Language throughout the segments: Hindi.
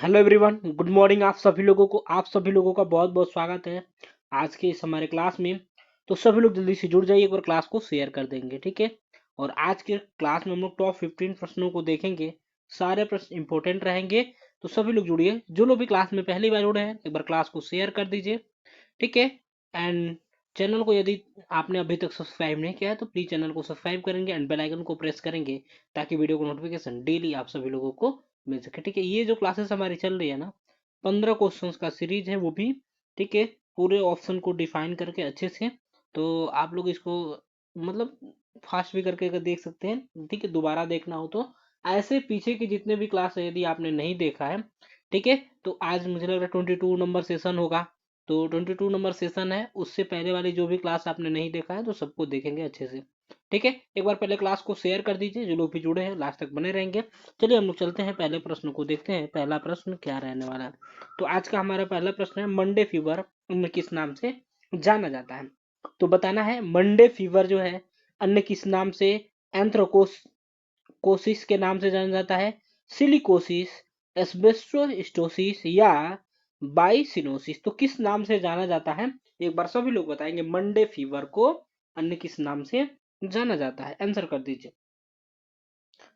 Hello everyone, good morning. आप सभी लोगों का बहुत बहुत स्वागत है आज के इस हमारे क्लास में। तो सभी लोग जल्दी से जुड़ जाइए, एक बार क्लास को शेयर कर देंगे, ठीक है। और आज के क्लास में हम लोग टॉप 15 प्रश्नों को देखेंगे। सारे प्रश्न इंपॉर्टेंट रहेंगे, तो सभी लोग जुड़िए। जो लोग भी क्लास में पहली बार जुड़े हैं, एक बार क्लास को शेयर कर दीजिए, ठीक है। एंड चैनल को यदि आपने अभी तक सब्सक्राइब नहीं किया है तो प्लीज चैनल को सब्सक्राइब करेंगे एंड बेल आइकन को प्रेस करेंगे, ताकि वीडियो को नोटिफिकेशन डेली आप सभी लोगों को मिल सके, ठीक है। ये जो क्लासेस हमारी चल रही है ना, 15 क्वेश्चंस का सीरीज है वो भी, ठीक है। पूरे ऑप्शन को डिफाइन करके अच्छे से, तो आप लोग इसको मतलब फास्ट भी करके अगर देख सकते हैं, ठीक है। दोबारा देखना हो तो ऐसे पीछे के जितने भी क्लास है यदि आपने नहीं देखा है, ठीक है, तो आज मुझे लग रहा है 22 नंबर सेशन होगा। तो 22 नंबर सेशन है, उससे पहले वाली जो भी क्लास आपने नहीं देखा है तो सबको देखेंगे अच्छे से, ठीक है। एक बार पहले क्लास को शेयर कर दीजिए, जो लोग भी जुड़े हैं लास्ट तक बने रहेंगे। चलिए हम लोग चलते हैं, पहले प्रश्न को देखते हैं। पहला प्रश्न क्या रहने वाला है। तो आज का हमारा पहला प्रश्न है, मंडे फीवर अन्य किस नाम से जाना जाता है। तो बताना है मंडे फीवर जो है अन्य किस नाम से, एंथ्रोकोस कोसिस के नाम से जाना जाता है, सिलिकोसिस, एस्बेस्टोसिस या बाइसिनोसिस। तो किस नाम से जाना जाता है, एक बार सभी लोग बताएंगे। मंडे फीवर को अन्य किस नाम से जाना जाता है, आंसर कर दीजिए,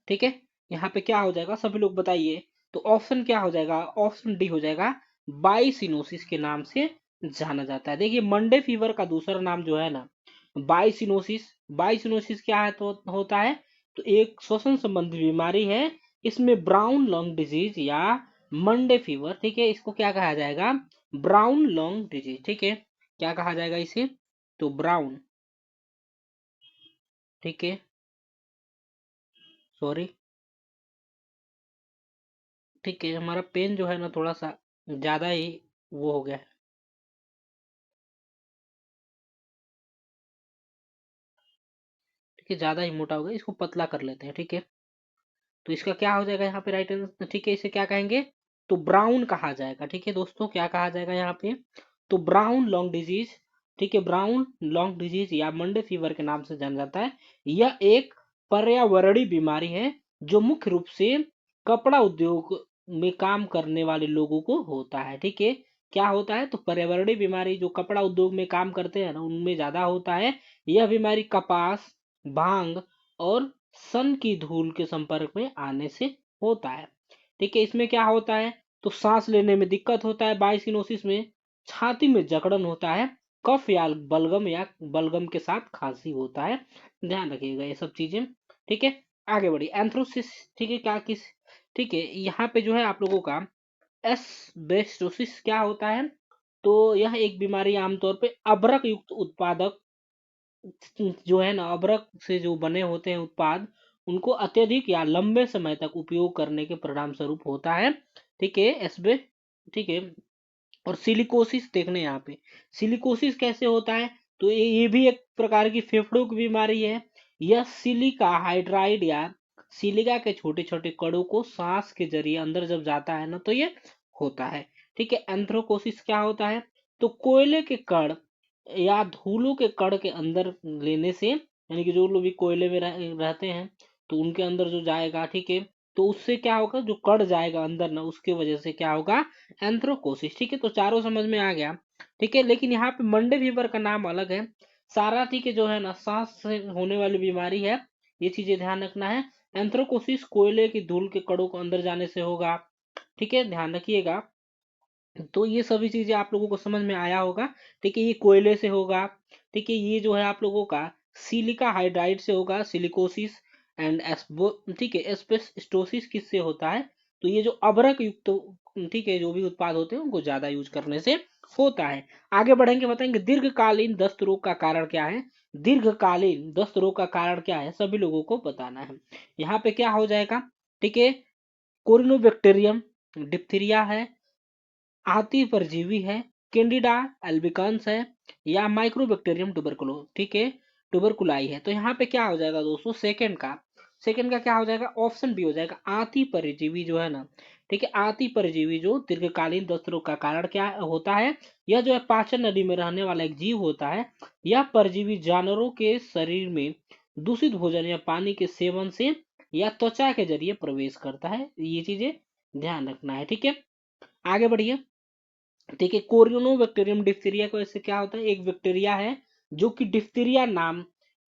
ठीक है। यहाँ पे क्या हो जाएगा, सभी लोग बताइए। तो ऑप्शन क्या हो जाएगा, ऑप्शन डी हो जाएगा, बाइसिनोसिस के नाम से जाना जाता है। देखिए मंडे फीवर का दूसरा नाम जो है ना, बाइसिनोसिस। बाइसिनोसिस क्या है तो होता है, तो एक श्वसन संबंधी बीमारी है। इसमें ब्राउन लंग डिजीज या मंडे फीवर, ठीक है, इसको क्या कहा जाएगा, ब्राउन लंग डिजीज, ठीक है। क्या कहा जाएगा इसे, तो ब्राउन, ठीक है, सॉरी, ठीक है। हमारा पेन जो है ना थोड़ा सा ज्यादा ही वो हो गया है, ठीक है, ज्यादा ही मोटा हो गया, इसको पतला कर लेते हैं, ठीक है। तो इसका क्या हो जाएगा यहाँ पे राइट आंसर, ठीक है, इसे क्या कहेंगे, तो ब्राउन कहा जाएगा, ठीक है दोस्तों। क्या कहा जाएगा यहाँ पे, तो ब्राउन लॉन्ग डिजीज, ठीक है। ब्राउन लॉन्ग डिजीज या मंडे फीवर के नाम से जाना जाता है। यह एक पर्यावरणीय बीमारी है जो मुख्य रूप से कपड़ा उद्योग में काम करने वाले लोगों को होता है, ठीक है। क्या होता है, तो पर्यावरणीय बीमारी जो कपड़ा उद्योग में काम करते हैं ना उनमें ज्यादा होता है। यह बीमारी कपास, भांग और सन की धूल के संपर्क में आने से होता है, ठीक है। इसमें क्या होता है, तो सांस लेने में दिक्कत होता है बाइसिनोसिस में, छाती में जकड़न होता है, कफ या बलगम के साथ खांसी होता है। ध्यान रखिएगा ये सब चीजें, ठीक है। आगे बढ़िए, एंथ्रोसिस, ठीक है, क्या किस, ठीक है। यहाँ पे जो है आप लोगों का एस्बेस्टोसिस क्या होता है, तो यह एक बीमारी आमतौर पे अभ्रक युक्त उत्पादक जो है ना, अभ्रक से जो बने होते हैं उत्पाद, उनको अत्यधिक या लंबे समय तक उपयोग करने के परिणाम स्वरूप होता है, ठीक है, एस्बे, ठीक है। और सिलिकोसिस देखने यहाँ पे, सिलिकोसिस कैसे होता है, तो ये भी एक प्रकार की फेफड़ों की बीमारी है। यह सिलिका हाइड्राइड या सिलिका के छोटे छोटे कणों को सांस के जरिए अंदर जब जाता है ना तो ये होता है, ठीक है। एंथ्रोकोसिस क्या होता है, तो कोयले के कण या धूलों के कण के अंदर लेने से, यानी कि जो लोग भी कोयले में रहते हैं तो उनके अंदर जो जाएगा, ठीक है, तो उससे क्या होगा, जो कण जाएगा अंदर ना उसके वजह से क्या होगा, एंथ्रोकोसिस, ठीक है। तो चारों समझ में आ गया, ठीक है। लेकिन यहाँ पे मंडे फीवर का नाम अलग है सारा, ठीक है, जो है ना सांस से होने वाली बीमारी है, ये चीजें ध्यान रखना है। एंथ्रोकोसिस कोयले की धूल के कणों को अंदर जाने से होगा, ठीक है, ध्यान रखिएगा। तो ये सभी चीजें आप लोगों को समझ में आया होगा, ठीक है। ये कोयले से होगा, ठीक है। ये जो है आप लोगों का सिलिका हाइड्राइड से होगा, सिलिकोसिस। एंड एस्बो, ठीक है, एस्बेस्टोसिस किससे होता है, तो ये जो अभ्रक युक्त, ठीक है, जो भी उत्पाद होते हैं उनको ज्यादा यूज करने से होता है। आगे बढ़ेंगे, बताएंगे दीर्घकालीन दस्त रोग का कारण क्या है। दीर्घकालीन दस्त रोग का कारण क्या है, सभी लोगों को बताना है। यहाँ पे क्या हो जाएगा, ठीक है, कोरिनोबैक्टीरियम डिप्थीरिया है, आती परजीवी है, कैंडिडा एल्बिकन्स है, या माइक्रोबैक्टीरियम टुबरकुलो, ठीक है, टुबरकुलाई है। तो यहाँ पे क्या हो जाएगा दोस्तों, सेकंड का क्या हो जाएगा, ऑप्शन बी हो जाएगा, आती परजीवी जो है ना, ठीक है। आती परजीवी जो दीर्घकालीन दस्त रोग का कारण क्या होता है, यह जो है पाचन नली में रहने वाला एक जीव होता है। यह परजीवी जानवरों के शरीर में दूषित भोजन या पानी के सेवन से या त्वचा के जरिए प्रवेश करता है, ये चीजें ध्यान रखना है, ठीक है। आगे बढ़िए। देखिए कोरियोनोबैक्टीरियम डिप्थीरिया को ऐसे क्या होता है, एक बैक्टीरिया है जो कि डिप्थीरिया नाम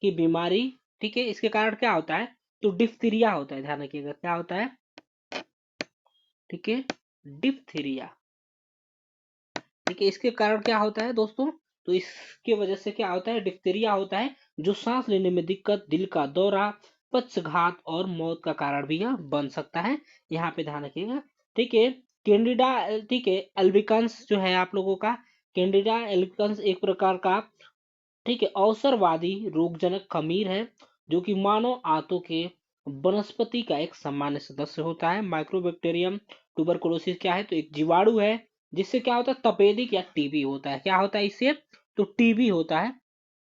की बीमारी, ठीक है, इसके कारण क्या होता है, तो डिप्थीरिया होता है, ध्यान रखिएगा क्या होता है, ठीक है, डिप्थीरिया, ठीक है, इसके कारण क्या होता है दोस्तों, तो इसके वजह से क्या होता है, डिप्थीरिया होता है, जो सांस लेने में दिक्कत, दिल का दौरा, पक्षघात और मौत का कारण भी यह बन सकता है, यहाँ पे ध्यान रखिएगा, ठीक है। कैंडिडा, ठीक है, अल्बिकंस जो है आप लोगों का, कैंडिडा अल्बिकंस एक प्रकार का, ठीक है, अवसरवादी रोगजनक खमीर है, जो कि मानव आंतों के वनस्पति का एक सामान्य सदस्य होता है। माइक्रोबैक्टीरियम ट्यूबरकुलोसिस क्या है, तो एक जीवाणु है, जिससे क्या होता है, तपेदिक या टीबी होता है, क्या होता है इससे, तो टीबी होता है,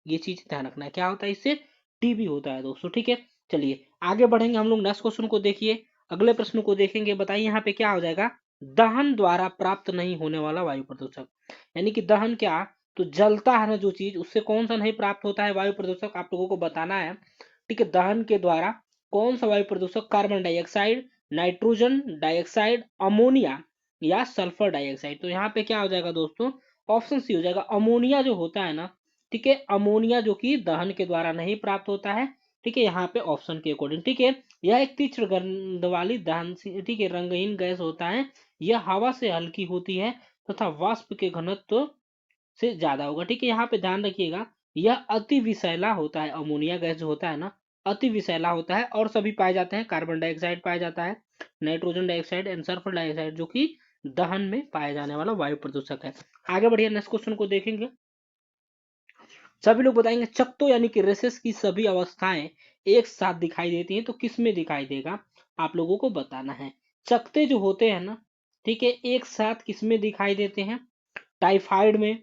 ये चीज ध्यान रखना है, क्या होता है इससे, टीबी होता है दोस्तों, ठीक है। चलिए आगे बढ़ेंगे हम लोग, नेक्स्ट क्वेश्चन को देखिए, अगले प्रश्न को देखेंगे, बताइए यहाँ पे क्या हो जाएगा, दहन द्वारा प्राप्त नहीं होने वाला वायु प्रदूषक, यानी कि दहन क्या, तो जलता है ना जो चीज, उससे कौन सा नहीं प्राप्त होता है वायु प्रदूषक, आप लोगों को बताना है, ठीक है, दहन के द्वारा कौन सा वायु प्रदूषक, carbon dioxide, nitrogen dioxide, ammonia या सल्फर डाइऑक्साइड, तो यहाँ पे क्या हो जाएगा दोस्तों, ऑप्शन सी हो जाएगा, अमोनिया जो होता है ना, ठीक है, अमोनिया जो कि दहन के द्वारा नहीं प्राप्त होता है, ठीक है, यहाँ पे ऑप्शन के अकॉर्डिंग, ठीक है, यह एक तीक्ष्ण गंध वाली दहन, ठीक है, रंगहीन गैस होता है, यह हवा से हल्की होती है तथा वाष्प के घनत्व से ज्यादा होगा, ठीक है, यहाँ पे ध्यान रखिएगा, यह अति विषैला होता है, अमोनिया गैस जो होता है ना, अति विषैला होता है, और सभी पाए जाते हैं, कार्बन डाइऑक्साइड पाया जाता है, nitrogen dioxide and sulphur dioxide, जो कि दहन में पाए जाने वाला वायु प्रदूषक है। आगे बढ़िए, नेक्स्ट क्वेश्चन को देखेंगे, सभी लोग बताएंगे चकत्तो यानी कि रेसेस की सभी अवस्थाएं एक साथ दिखाई देती हैं, तो किस में दिखाई देगा, आप लोगों को बताना है। चकते जो होते हैं ना, ठीक है, एक साथ किस में दिखाई देते हैं, टाइफाइड में,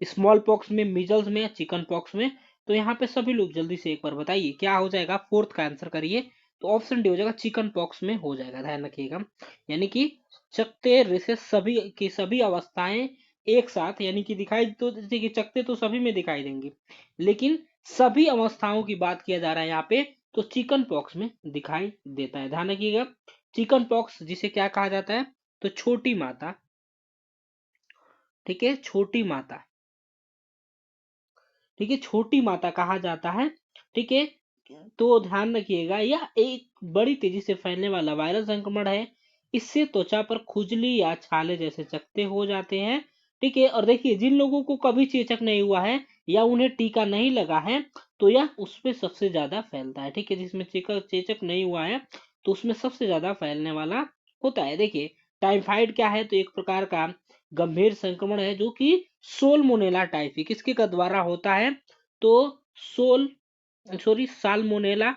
स्मॉल पॉक्स में, मीजल्स में या चिकन पॉक्स में, तो यहाँ पे सभी लोग जल्दी से एक बार बताइए क्या हो जाएगा, फोर्थ का आंसर करिए, तो ऑप्शन डी हो जाएगा, चिकन पॉक्स में हो जाएगा, ध्यान रखिएगा, यानी कि चकते रेसे सभी की सभी अवस्थाएं एक साथ, यानी कि दिखाई तो देखिए चकते तो सभी में दिखाई देंगे, लेकिन सभी अवस्थाओं की बात किया जा रहा है यहाँ पे, तो चिकन पॉक्स में दिखाई देता है, ध्यान रखिएगा, चिकन पॉक्स जिसे क्या कहा जाता है, तो छोटी माता, ठीक है, छोटी माता, ठीक है, छोटी माता कहा जाता है, ठीक है, तो ध्यान रखिएगा, यह एक बड़ी तेजी से फैलने वाला वायरल संक्रमण है, इससे त्वचा पर खुजली या छाले जैसे चकत्ते हो जाते हैं, ठीक है, और देखिए जिन लोगों को कभी चेचक नहीं हुआ है या उन्हें टीका नहीं लगा है, तो यह उसमें सबसे ज्यादा फैलता है, ठीक है, जिसमें चेचक चेचक नहीं हुआ है तो उसमें सबसे ज्यादा फैलने वाला होता है। देखिए टाइफाइड क्या है, तो एक प्रकार का गंभीर संक्रमण है, जो कि सोलमोनेला टाइफी किसके का द्वारा होता है, तो सोल सॉरी साल्मोनेला,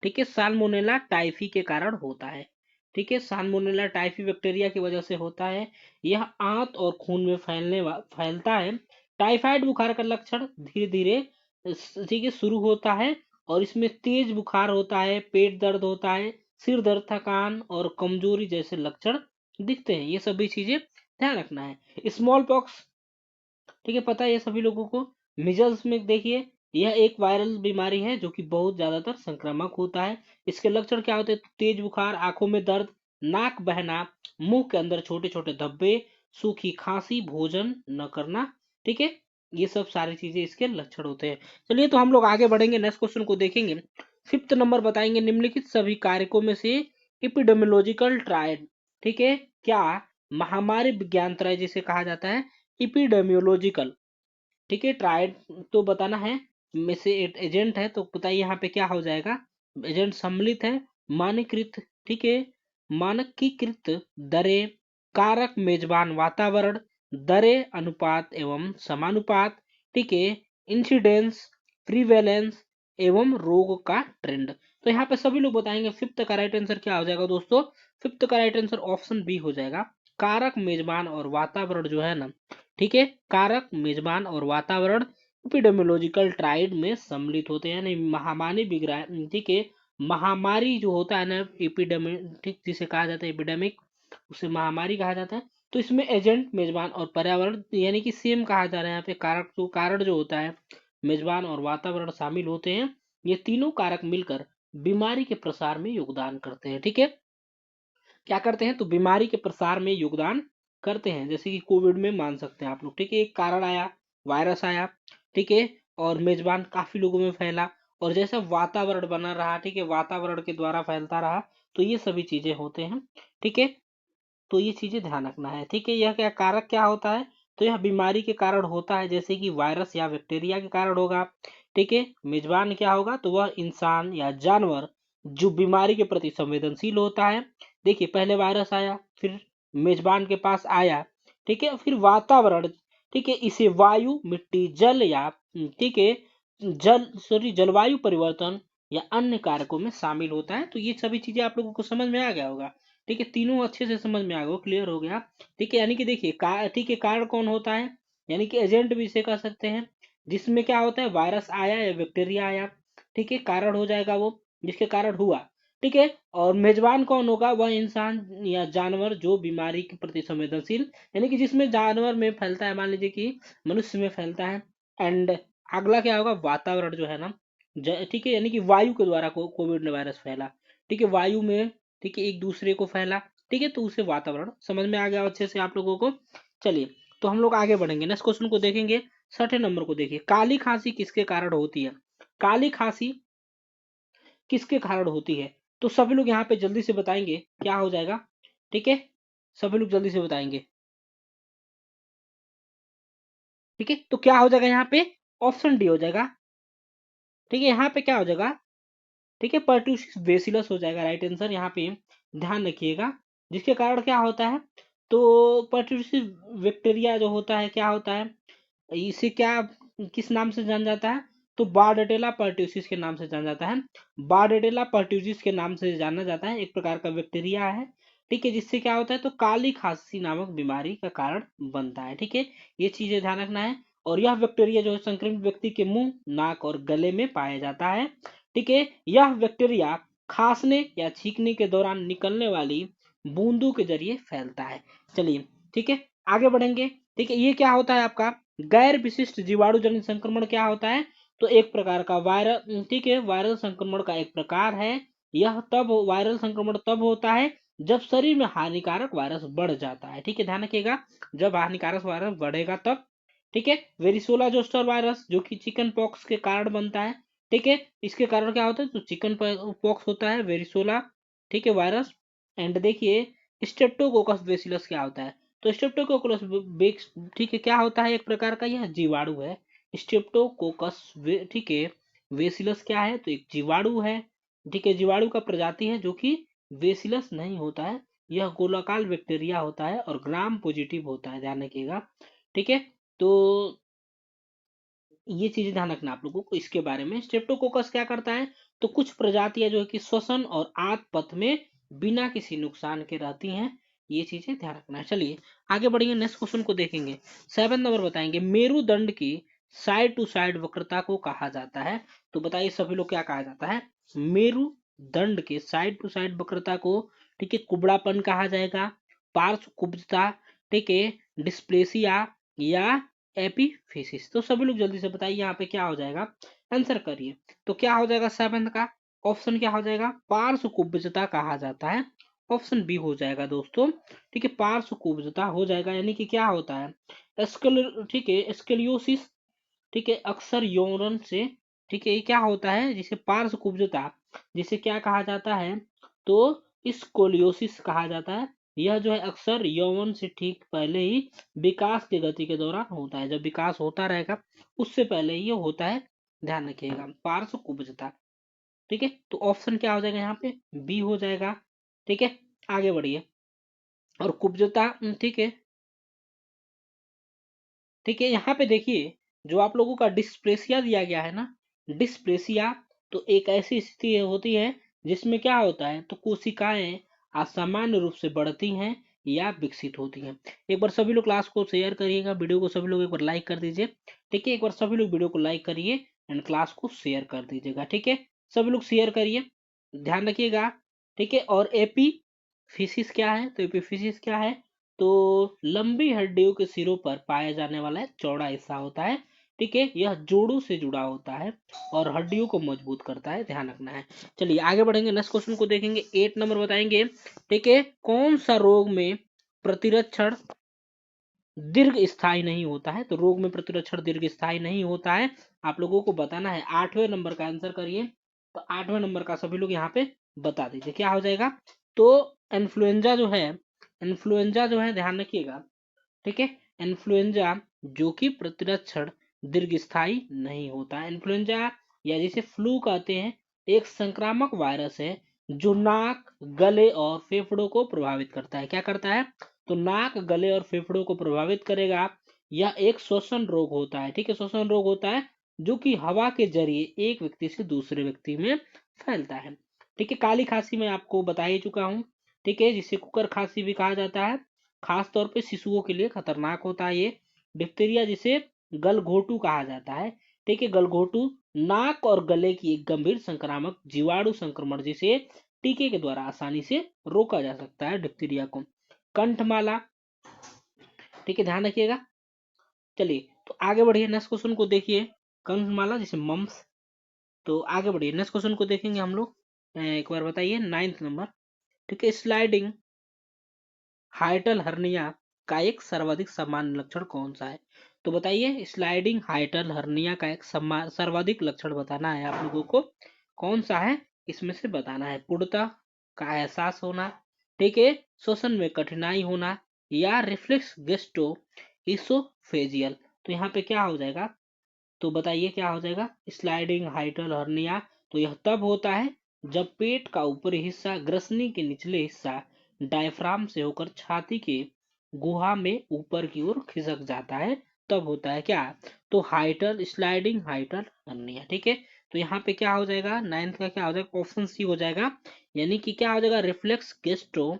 ठीक है, साल्मोनेला टाइफी के कारण होता है, ठीक है, साल्मोनेला टाइफी बैक्टीरिया की वजह से होता है, यह आंत और खून में फैलता है। टाइफाइड बुखार का लक्षण धीरे धीरे, ठीक है, शुरू होता है, और इसमें तेज बुखार होता है, पेट दर्द होता है, सिर दर्द, थकान और कमजोरी जैसे लक्षण दिखते हैं, ये सभी चीजें ध्यान रखना है। स्मॉल पॉक्स, ठीक है, पता है ये सभी लोगों को। मिजल्स में देखिए, यह एक वायरल बीमारी है जो कि बहुत ज्यादातर संक्रामक होता है, इसके लक्षण क्या होते हैं, तेज बुखार, आंखों में दर्द, नाक बहना, मुंह के अंदर छोटे छोटे धब्बे, सूखी खांसी, भोजन न करना, ठीक है, ये सब सारी चीजें इसके लक्षण होते हैं। चलिए तो हम लोग आगे बढ़ेंगे, नेक्स्ट क्वेश्चन को देखेंगे, फिफ्थ नंबर बताएंगे, निम्नलिखित सभी कारकों में से इपिडेमियोलॉजिकल ट्रायल, ठीक है, क्या महामारी विज्ञान त्रय जिसे कहा जाता है, इपिडेमियोलॉजिकल, ठीक है, ट्राइड तो बताना है, में से एजेंट है, तो बताइए यहाँ पे क्या हो जाएगा, एजेंट सम्मिलित है, मानकीकृत, ठीक है, मानकीकृत दरें, कारक मेजबान वातावरण, दरें, अनुपात एवं समानुपात, ठीक है, इंसिडेंस, प्रीवेलेंस एवं रोग का ट्रेंड, तो यहाँ पे सभी लोग बताएंगे फिफ्थ का राइट आंसर क्या हो जाएगा दोस्तों, फिफ्थ का राइट आंसर ऑप्शन बी हो जाएगा, कारक मेजबान और वातावरण जो है ना, ठीक है, कारक मेजबान और वातावरण एपिडेमियोलॉजिकल ट्राइड में सम्मिलित होते हैं, यानी महामारी विज्ञान, ठीक है, महामारी जो होता है ना, एपिडेमिक, ठीक, जिसे कहा जाता है एपिडेमिक, उसे महामारी कहा जाता है, तो इसमें एजेंट, मेजबान और पर्यावरण, यानी कि सेम कहा जा रहा है यहाँ पे, कारक जो कारण जो होता है, मेजबान और वातावरण शामिल होते हैं, ये तीनों कारक मिलकर बीमारी के प्रसार में योगदान करते हैं। ठीक है, क्या करते हैं, तो बीमारी के प्रसार में योगदान करते हैं। जैसे कि कोविड में मान सकते हैं आप लोग, ठीक है, एक कारण आया, वायरस आया, ठीक है, और मेजबान काफी लोगों में फैला, और जैसा वातावरण बना रहा, ठीक है, वातावरण के द्वारा फैलता रहा, तो ये सभी चीजें होते हैं। ठीक है, तो ये चीजें ध्यान रखना है। ठीक है, यह क्या कारक क्या होता है, तो यह बीमारी के कारण होता है, जैसे कि वायरस या बैक्टीरिया के कारण होगा। ठीक है, मेजबान क्या होगा, तो वह इंसान या जानवर जो बीमारी के प्रति संवेदनशील होता है। देखिए, पहले वायरस आया, फिर मेजबान के पास आया, ठीक है, फिर वातावरण, ठीक है, इसे वायु, मिट्टी, जल या ठीक है जलवायु परिवर्तन या अन्य कारकों में शामिल होता है। तो ये सभी चीजें आप लोगों को समझ में आ गया होगा। ठीक है, तीनों अच्छे से समझ में आ गया, क्लियर हो गया। ठीक है, यानी कि देखिए ठीक है, कारण कौन होता है, यानी कि एजेंट भी इसे कह सकते हैं, जिसमें क्या होता है, वायरस आया या बैक्टीरिया आया, ठीक है, कारण हो जाएगा वो, जिसके कारण हुआ। ठीक है, और मेजबान कौन होगा, वह इंसान या जानवर जो बीमारी के प्रति संवेदनशील, यानी कि जिसमें जानवर में फैलता है, मान लीजिए कि मनुष्य में फैलता है। एंड अगला क्या होगा, वातावरण जो है ना, ठीक है, यानी कि वायु के द्वारा कोविड वायरस फैला, ठीक है, वायु में, ठीक है, एक दूसरे को फैला, ठीक है, तो उसे वातावरण समझ में आ गया अच्छे से आप लोगों को। चलिए, तो हम लोग आगे बढ़ेंगे, नेक्स्ट क्वेश्चन को देखेंगे। 6ठे नंबर को देखिए, काली खांसी किसके कारण होती है, काली खांसी किसके कारण होती है, तो सभी लोग यहाँ पे जल्दी से बताएंगे क्या हो जाएगा। ठीक है, सभी लोग जल्दी से बताएंगे। ठीक है, तो क्या हो जाएगा यहाँ पे, ऑप्शन डी हो जाएगा। ठीक है, यहाँ पे क्या हो जाएगा, ठीक है, पर्ट्यूसिस बेसिलस हो जाएगा राइट आंसर यहाँ पे, ध्यान रखिएगा। जिसके कारण क्या होता है, तो पर्ट्यूसिस बैक्टीरिया जो होता है, क्या होता है, इसे क्या, किस नाम से जाना जाता है, तो बार्डेटेला पर्ट्यूसिस के नाम से जाना जाता है। बार्डेटेला पर्ट्यूसिस के नाम से जाना जाता है, एक प्रकार का बैक्टीरिया है। ठीक है, जिससे क्या होता है, तो काली खांसी नामक बीमारी का कारण बनता है। ठीक है, ये चीजें ध्यान रखना है। और यह बैक्टीरिया जो है संक्रमित व्यक्ति के मुंह, नाक और गले में पाया जाता है। ठीक है, यह बैक्टीरिया खांसने या छींकने के दौरान निकलने वाली बूंदों के जरिए फैलता है। चलिए, ठीक है, आगे बढ़ेंगे। ठीक है, ये क्या होता है आपका, गैर विशिष्ट जीवाणु जनित संक्रमण क्या होता है, तो एक प्रकार का वायरल, ठीक है, वायरल संक्रमण का एक प्रकार है। यह तब वायरल संक्रमण तब होता है जब शरीर में हानिकारक वायरस बढ़ जाता है। ठीक है, ध्यान रखिएगा, जब हानिकारक वायरस बढ़ेगा तब। ठीक है, वेरिसोला जोस्टर वायरस जो कि चिकन पॉक्स के कारण बनता है। ठीक है, इसके कारण क्या होता है, तो चिकन पॉक्स होता है, वेरिसोला, ठीक है, वायरस। एंड देखिए, स्ट्रेप्टोकोकस बेसिलस क्या होता है, तो स्ट्रेप्टोकोकस, ठीक है, क्या होता है, एक प्रकार का यह जीवाणु है। स्ट्रेप्टोकोकस ठीक है, बेसिलस क्या है, तो एक जीवाणु है। ठीक है, जीवाणु का प्रजाति है जो कि बेसिलस नहीं होता है, यह गोलाकार बैक्टीरिया होता है और ग्राम पॉजिटिव होता है, ध्यान रखिएगा। ठीक है, तो ये चीजें ध्यान रखना आप लोगों को इसके बारे में। स्ट्रेप्टोकोकस क्या करता है, तो कुछ प्रजातियां जो है कि श्वसन और आंत पथ में बिना किसी नुकसान के रहती हैं, ये चीजें ध्यान रखना है। चलिए, आगे बढ़ेंगे, नेक्स्ट क्वेश्चन को देखेंगे। 7 नंबर बताएंगे, मेरुदंड की साइड टू साइड वक्रता को कहा जाता है, तो बताइए सभी लोग क्या कहा जाता है, मेरुदंड के साइड टू साइड वक्रता को, ठीक है, कुबड़ापन कहा जाएगा, पार्श्व कुब्जता, ठीक है, डिस्प्लेसिया या एपीफिसिस। तो सभी लोग जल्दी से बताइए यहाँ पे क्या हो जाएगा, आंसर करिए। तो क्या हो जाएगा 7 का ऑप्शन, क्या हो जाएगा, पार्श्व कुब्जता कहा जाता है, ऑप्शन बी हो जाएगा दोस्तों। ठीक है, पार्श्व कुब्जता हो जाएगा, यानी कि क्या होता है, ठीक है, स्केलियोसिस, ठीक है, अक्सर यौन से, ठीक है, ये क्या होता है, जिसे पार्श्व कुब्जता, जिसे क्या कहा जाता है, तो स्कोलियोसिस कहा जाता है। यह जो है अक्सर यौवन से ठीक पहले ही विकास की गति के दौरान होता है, जब विकास होता रहेगा उससे पहले ही ये होता है, ध्यान रखिएगा, पार्श्व कुब्जता। ठीक है, तो ऑप्शन क्या हो जाएगा यहाँ पे, बी हो जाएगा। ठीक है, आगे बढ़िए। और कुब्जता, ठीक है, ठीक है, यहाँ पे देखिए, जो आप लोगों का डिस्प्लेसिया दिया गया है ना, डिस्प्लेसिया, तो एक ऐसी स्थिति होती है जिसमें क्या होता है, तो कोशिकाएं असामान्य रूप से बढ़ती हैं या विकसित होती हैं। एक बार सभी लोग क्लास को शेयर करिएगा, वीडियो को सभी लोग एक बार लाइक कर दीजिए। ठीक है, एक बार सभी लोग वीडियो को लाइक करिए एंड क्लास को शेयर कर दीजिएगा। ठीक है, सभी लोग शेयर करिए, ध्यान रखिएगा। ठीक है, और एपीफिसिस क्या है, तो एपीफिसिस क्या है, तो लंबी हड्डियों के सिरों पर पाया जाने वाला एक चौड़ा हिस्सा होता है, ठीक है, यह जोड़ों से जुड़ा होता है और हड्डियों को मजबूत करता है, ध्यान रखना है। चलिए आगे बढ़ेंगे, नेक्स्ट क्वेश्चन को देखेंगे। 8 नंबर बताएंगे, ठीक है, कौन सा रोग में प्रतिरक्षण दीर्घ स्थायी नहीं होता है? तो रोग में प्रतिरक्षण दीर्घ स्थायी नहीं होता है, आप लोगों को बताना है। 8वें नंबर का आंसर करिए। तो 8वें नंबर का सभी लोग यहाँ पे बता दीजिए क्या हो जाएगा। तो इन्फ्लुएंजा जो है, इन्फ्लुएंजा जो है ध्यान रखिएगा, ठीक है, इन्फ्लुएंजा जो कि प्रतिरक्षण दीर्घ स्थायी नहीं होता है। इन्फ्लुएंजा या जिसे फ्लू कहते हैं, एक संक्रामक वायरस है जो नाक, गले और फेफड़ों को प्रभावित करता है। क्या करता है? तो नाक, गले और फेफड़ों को प्रभावित करेगा। यह एक श्वसन रोग होता है, ठीक है, श्वसन रोग होता है जो कि हवा के जरिए एक व्यक्ति से दूसरे व्यक्ति में फैलता है। ठीक है, काली खांसी मैं आपको बता ही चुका हूँ, ठीक है, जिसे कुकर खांसी भी कहा जाता है, खास तौर पे शिशुओं के लिए खतरनाक होता है ये। डिप्थीरिया जिसे गलघोटू कहा जाता है, ठीक है, गलघोटू नाक और गले की एक गंभीर संक्रामक जीवाणु संक्रमण जिसे टीके के द्वारा आसानी से रोका जा सकता है डिप्थीरिया को। कंठमाला, ठीक है, ध्यान रखिएगा। चलिए तो आगे बढ़िए, नेक्स्ट क्वेश्चन को देखिए। कंठमाला जिसे मम्स, तो आगे बढ़िए, नेक्स्ट क्वेश्चन को देखेंगे हम लोग। एक बार बताइए 9th नंबर, ठीक है, स्लाइडिंग हाइटल हर्निया का एक सर्वाधिक सामान्य लक्षण कौन सा है? तो बताइए, स्लाइडिंग हाइटल हर्निया का एक सर्वाधिक लक्षण बताना है आप लोगों को, कौन सा है इसमें से बताना है। पूर्णता का एहसास होना, ठीक है, श्वसन में कठिनाई होना, या रिफ्लेक्स गेस्टो इसोफेजियल। तो यहाँ पे क्या हो जाएगा? तो बताइए क्या हो जाएगा? स्लाइडिंग हाइटल हर्निया तो यह तब होता है जब पेट का ऊपरी हिस्सा ग्रसनी के निचले हिस्सा डायफ्राम से होकर छाती के गुहा में ऊपर की ओर खिसक जाता है, तब होता है क्या? तो हाइटल, स्लाइडिंग हाइटल हर्निया, ठीक है। तो यहाँ पे क्या हो जाएगा? 9th का क्या हो जाएगा? ऑप्शन सी हो जाएगा, यानी कि क्या हो जाएगा? रिफ्लेक्स गेस्ट्रो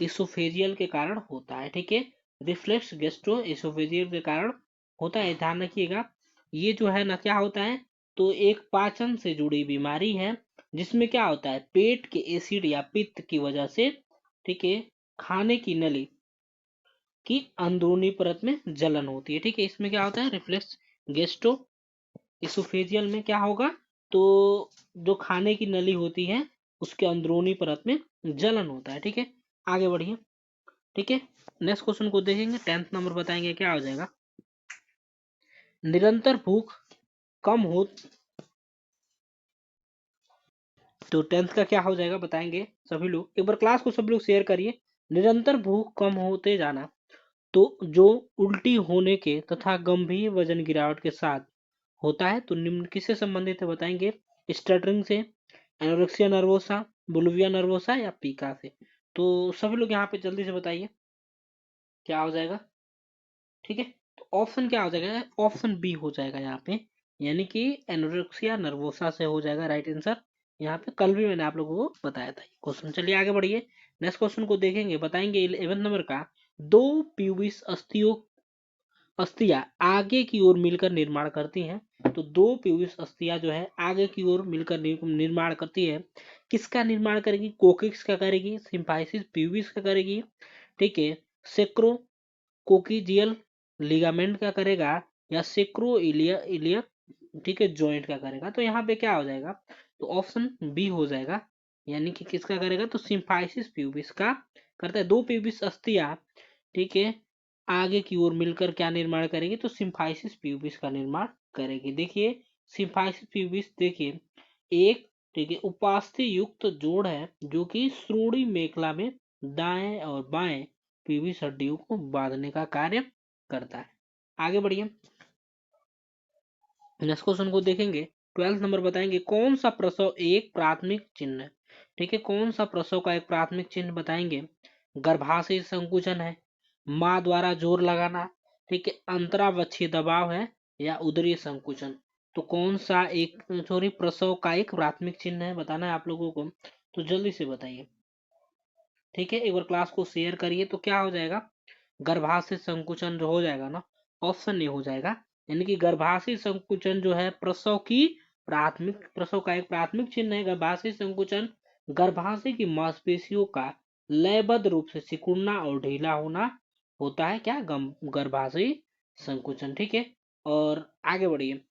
इसोफेजियल के कारण होता है, ठीक है, रिफ्लेक्स गेस्ट्रो इसोफेजियल के कारण होता है, ध्यान रखिएगा। ये जो है ना क्या होता है? तो एक पाचन से जुड़ी बीमारी है जिसमें क्या होता है? पेट के एसिड या पित्त की वजह से, ठीक है, खाने की नली की अंदरूनी परत में जलन होती है, ठीक है। इसमें क्या होता है? रिफ्लेक्स गेस्ट्रो इसोफेजियल में क्या होगा? तो जो खाने की नली होती है उसके अंदरूनी परत में जलन होता है, ठीक है। आगे बढ़िए, ठीक है, नेक्स्ट क्वेश्चन को देखेंगे। 10th नंबर बताएंगे क्या हो जाएगा। निरंतर भूख कम हो, तो 10th का क्या हो जाएगा बताएंगे सभी लोग। एक बार क्लास को सब लोग शेयर करिए। निरंतर भूख कम होते जाना, तो जो उल्टी होने के तथा गंभीर वजन गिरावट के साथ होता है, तो निम्न किससे संबंधित है बताएंगे? स्टटरिंग से, एनोरेक्सिया नर्वोसा, बुलिविया नर्वोसा, या पीका से। तो सभी लोग यहाँ पे जल्दी से बताइए क्या हो जाएगा, ठीक है। तो ऑप्शन क्या हो जाएगा? ऑप्शन बी हो जाएगा यहाँ पे, यानी कि एनोरेक्सिया नर्वोसा से हो जाएगा राइट आंसर। यहाँ पे कल भी मैंने आप लोगों को बताया था क्वेश्चन। चलिए आगे बढ़िए, नेक्स्ट क्वेश्चन को देखेंगे। बताएंगे 11 नंबर का, दो प्यूबिस अस्थियां आगे की ओर मिलकर निर्माण करती हैं। तो दो प्यूबिस अस्थियां जो है आगे की ओर मिलकर निर्माण करती है। किसका निर्माण करेगी? कोकिक्स का करेगी, सिम्फाइसिस प्यूबिस का करेगी, ठीक है, सेक्रो कोकिजियल लिगामेंट का करेगा, या सेक्रो इलियक, ठीक है, जॉइंट का करेगा। तो यहाँ पे क्या हो जाएगा? तो ऑप्शन बी हो जाएगा, यानी कि किसका करेगा? तो सिम्फाइसिस प्यूबिस का करता है। दो प्यूबिस अस्थियां, ठीक है, आगे की ओर मिलकर क्या निर्माण करेगी? तो सिम्फाइसिस प्यूबिस का निर्माण करेगी। देखिए सिम्फाइसिस प्यूबिस, देखिए एक, ठीक है, उपास्थि युक्त जोड़ है जो कि श्रोणि मेखला में दाएं और बाएं प्यूबिस हड्डियों को बांधने का कार्य करता है। आगे बढ़िए, नेक्स्ट क्वेश्चन को देखेंगे। 12th नंबर बताएंगे, कौन सा प्रसव एक प्राथमिक चिन्ह है? ठीक है, कौन सा प्रसव का एक प्राथमिक चिन्ह बताएंगे? गर्भाशय संकुचन है, माँ द्वारा जोर लगाना, ठीक है, अंतरावच्छी दबाव है, या उदरीय संकुचन। तो कौन सा एक, सॉरी, प्रसव का एक प्राथमिक चिन्ह है बताना है आप लोगों को, तो जल्दी से बताइए, ठीक है। एक बार क्लास को शेयर करिए। तो क्या हो जाएगा? गर्भाशय संकुचन जो हो जाएगा ना, ऑप्शन ए हो जाएगा, यानी कि गर्भाशय संकुचन जो है प्रसव की प्राथमिक, प्रसव का एक प्राथमिक चिन्ह है गर्भाशय संकुचन। गर्भाशय की मांसपेशियों का लयबद्ध रूप से सिकुड़ना और ढीला होना होता है क्या? गर्भाशय संकुचन, ठीक है। और आगे बढ़िए।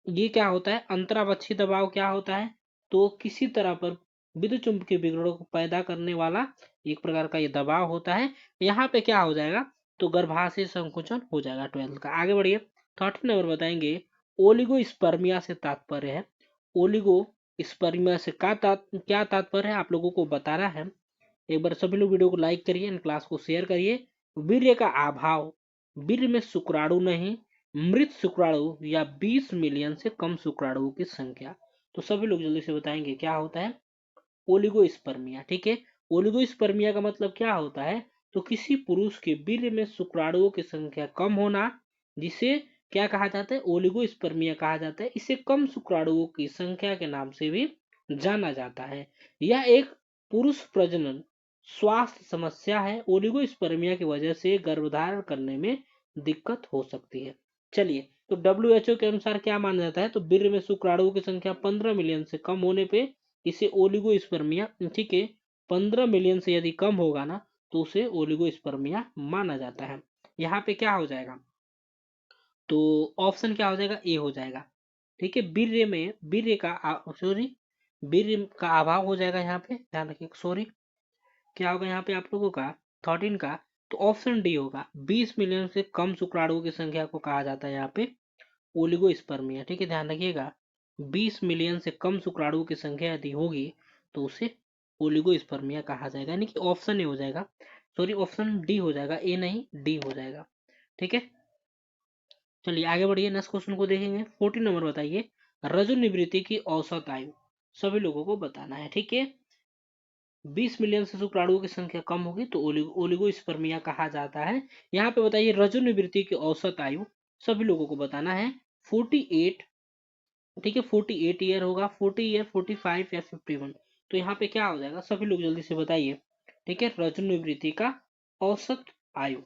ये क्या होता है, अंतरावच्छी दबाव क्या होता है, तो किसी तरह पर विद्युत चुंबकीय विकिरणों को पैदा करने वाला एक प्रकार का ये दबाव होता है। यहाँ पे क्या हो जाएगा, तो गर्भाशय संकुचन हो जाएगा 12th का। आगे बढ़िए 13 नंबर बताएंगे, ओलिगोस्पर्मिया से तात्पर्य है। ओलिगोस्पर्मिया से क्या तात्पर्य है आप लोगों को बताना है। एक बार सभी लोग वीडियो को लाइक करिए एंड क्लास को शेयर करिए। वीर्य का अभाव, वीर्य में शुक्राणु नहीं, मृत शुक्राणु या 20 मिलियन से कम शुक्राणुओं की संख्या। तो सभी लोग जल्दी से बताएंगे क्या होता है, ओलिगोस्पर्मिया। ठीक है, ओलिगोस्पर्मिया का मतलब क्या होता है, तो किसी पुरुष के वीर्य में शुक्राणुओं की संख्या कम होना, जिसे क्या कहा जाता है, ओलिगोस्पर्मिया कहा जाता है। इसे कम शुक्राणुओं की संख्या के नाम से भी जाना जाता है। यह एक पुरुष प्रजनन स्वास्थ्य समस्या है। ओलिगोस्पर्मिया की वजह से गर्भधारण करने में दिक्कत हो सकती है। चलिए, तो WHO के अनुसार क्या माना जाता है, तो वीर्य में शुक्राणुओं की संख्या 15 मिलियन से कम होने पे इसे ओलिगोस्पर्मिया, ठीक है, 15 मिलियन से यदि कम होगा ना, तो उसे ओलिगोस्पर्मिया माना जाता है। यहाँ पे क्या हो जाएगा, तो ऑप्शन क्या हो जाएगा, ए हो जाएगा। ठीक है, वीर्य का अभाव हो जाएगा। यहाँ पे ध्यान रखिए, सॉरी क्या होगा यहाँ पे आप लोगों का 13 का, तो ऑप्शन डी होगा। 20 मिलियन से कम शुक्राणुओं की संख्या को कहा जाता है यहाँ पे ओलिगोस्पर्मिया। ठीक है, ध्यान रखिएगा, 20 मिलियन से कम शुक्राणुओं की संख्या यदि होगी तो उसे ओलिगोस्पर्मिया कहा जाएगा, यानी कि ऑप्शन ए हो जाएगा, सॉरी ऑप्शन डी हो जाएगा, ए नहीं डी हो जाएगा। ठीक है, चलिए आगे बढ़िए, नेक्स्ट क्वेश्चन को देखेंगे। 14 नंबर बताइए, रजो निवृत्ति की औसत आयु सभी लोगों को बताना है। ठीक है, 20 मिलियन से शुक्राणुओं की संख्या कम होगी तो ओलिगोस्पर्मिया कहा जाता है। यहाँ पे बताइए रजो निवृत्ति की औसत आयु सभी लोगों को बताना है 48। ठीक है, 48 ईयर होगा, 40 ईयर, 45 या 51। तो यहाँ पे क्या हो जाएगा, सभी लोग जल्दी से बताइए। ठीक है, रजो निवृत्ति का औसत आयु।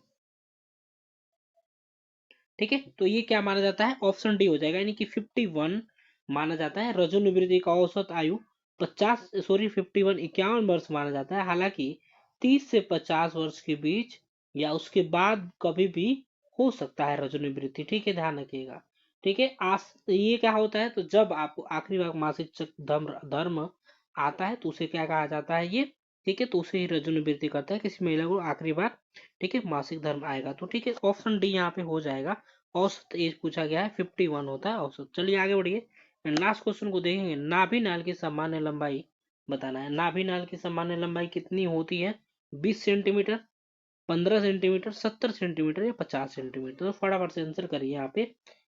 ठीक है, तो ये क्या माना जाता है, ऑप्शन डी हो जाएगा, यानी कि 51 माना जाता है। रजो निवृत्ति का औसत आयु 51 वर्ष माना जाता है। हालांकि 30 से 50 वर्ष के बीच या उसके बाद कभी भी हो सकता है रजो निवृत्ति। ठीक है, ध्यान रखिएगा। ठीक है, ये क्या होता है, तो जब आपको आखिरी बार मासिक धर्म आता है तो उसे क्या कहा जाता है ये। ठीक है, तो उसे ही रजो निवृत्ति करता है, किसी महिला को आखिरी बार, ठीक है, मासिक धर्म आएगा तो। ठीक है, ऑप्शन डी यहाँ पे हो जाएगा। औसत एज पूछा गया है, 51 होता है औसत। चलिए आगे बढ़िए, लास्ट क्वेश्चन को देखेंगे। नाभि नाल की सामान्य लंबाई बताना है। नाभि नाल की सामान्य लंबाई कितनी होती है, 20 सेंटीमीटर, 15 सेंटीमीटर, 70 सेंटीमीटर या 50 सेंटीमीटर। तो फटाफट से आंसर करिए, यहाँ पे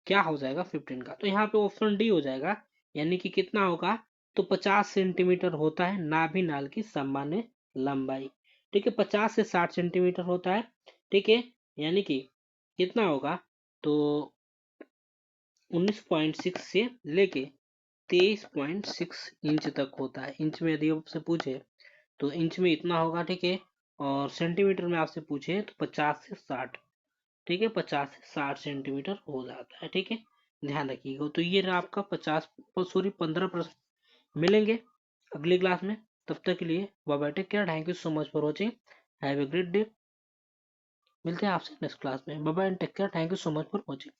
क्या हो जाएगा 15 का, तो यहाँ पे ऑप्शन डी हो जाएगा, यानी कि कितना होगा, तो 50 सेंटीमीटर होता है नाभि नाल की सामान्य लंबाई। ठीक है, 50 से 60 सेंटीमीटर होता है। ठीक है, यानी कि कितना होगा, तो 19.6 से लेके 23.6 इंच तक होता है। इंच में यदि आपसे पूछे तो इंच में इतना होगा। ठीक है, और सेंटीमीटर में आपसे पूछे तो 50 से 60। ठीक है, 50 से 60 सेंटीमीटर हो जाता है। ठीक है, ध्यान रखिएगा। तो ये रहा आपका 15 प्रश्न। मिलेंगे अगली क्लास में, तब तक के लिए bye bye, take care, thank you so much for watching, have a great day. मिलते हैं आपसे नेक्स्ट क्लास में, bye bye and take care, thank you so much for watching.